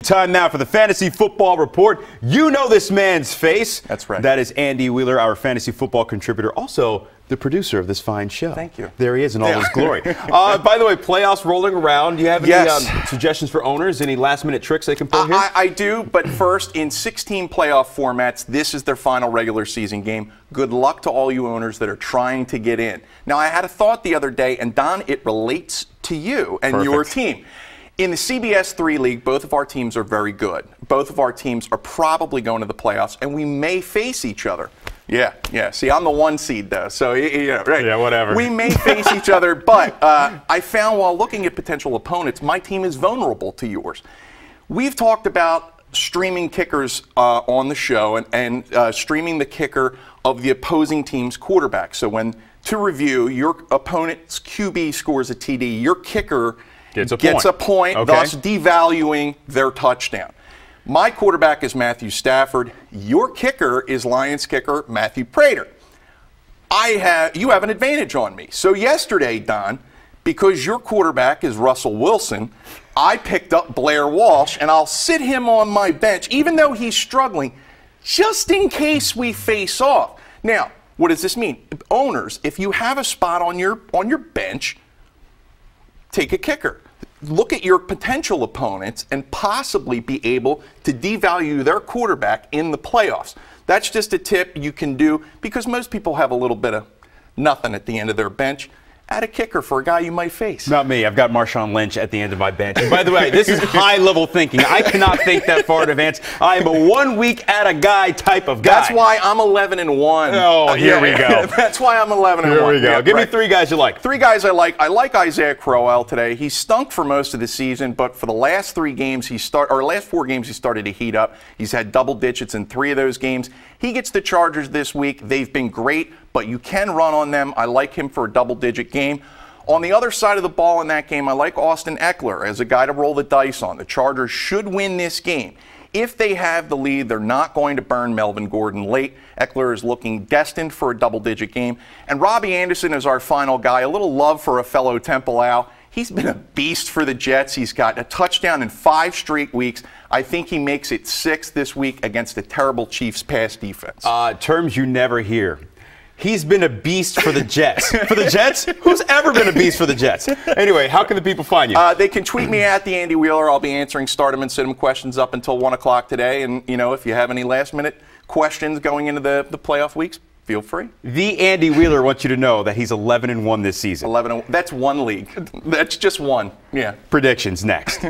Time now for the Fantasy Football Report. You know this man's face. That's right. That is Andy Wheeler, our fantasy football contributor, also the producer of this fine show. Thank you. There he is in all his glory. By the way, playoffs rolling around. Do you have any suggestions for owners? Any last-minute tricks they can pull here? I do, but first, in 16 playoff formats, this is their final regular season game. Good luck to all you owners that are trying to get in. Now, I had a thought the other day, and Don, it relates to you and your team. In the CBS 3 League, both of our teams are very good. Both of our teams are probably going to the playoffs, and we may face each other. Yeah. See, I'm the 1 seed, though, so, right. Yeah, whatever. We may face each other, but I found while looking at potential opponents, my team is vulnerable to yours. We've talked about streaming kickers on the show and streaming the kicker of the opposing team's quarterback. So to review, your opponent's QB scores a TD, your kicker gets a point, okay, thus devaluing their touchdown. My quarterback is Matthew Stafford. Your kicker is Lions kicker Matthew Prater. You have an advantage on me. So yesterday, Don, because your quarterback is Russell Wilson, I picked up Blair Walsh, and I'll sit him on my bench, even though he's struggling, just in case we face off. Now, what does this mean? Owners, if you have a spot on your bench, take a kicker. Look at your potential opponents and possibly be able to devalue their quarterback in the playoffs. That's just a tip you can do because most people have a little bit of nothing at the end of their bench. Add a kicker for a guy you might face. Not me. I've got Marshawn Lynch at the end of my bench. And by the way, this is high-level thinking. I cannot think that far in advance. I am a 1 week at a guy type of guy. That's why I'm 11-1. Oh, here we go. That's why I'm 11-1. Here we go. Yeah, Give me 3 guys you like. 3 guys I like. I like Isaiah Crowell today. He stunk for most of the season, but for the last 3 games last 4 games he started to heat up. He's had double digits in 3 of those games. He gets the Chargers this week. They've been great, but you can run on them. I like him for a double-digit game. On the other side of the ball in that game, I like Austin Eckler as a guy to roll the dice on. The Chargers should win this game. If they have the lead, they're not going to burn Melvin Gordon late. Eckler is looking destined for a double-digit game. And Robbie Anderson is our final guy. A little love for a fellow Temple Owl. He's been a beast for the Jets. He's got a touchdown in 5 straight weeks. I think he makes it 6 this week against a terrible Chiefs pass defense. Terms you never hear. He's been a beast for the Jets. For the Jets? Who's ever been a beast for the Jets? Anyway, how can the people find you? They can tweet me at the Andy Wheeler. I'll be answering Start 'em and Sit 'em questions up until 1 o'clock today. And, if you have any last-minute questions going into the playoff weeks, feel free. The Andy Wheeler wants you to know that he's 11-1 this season. 11-1. That's 1 league. That's just 1. Yeah. Predictions next.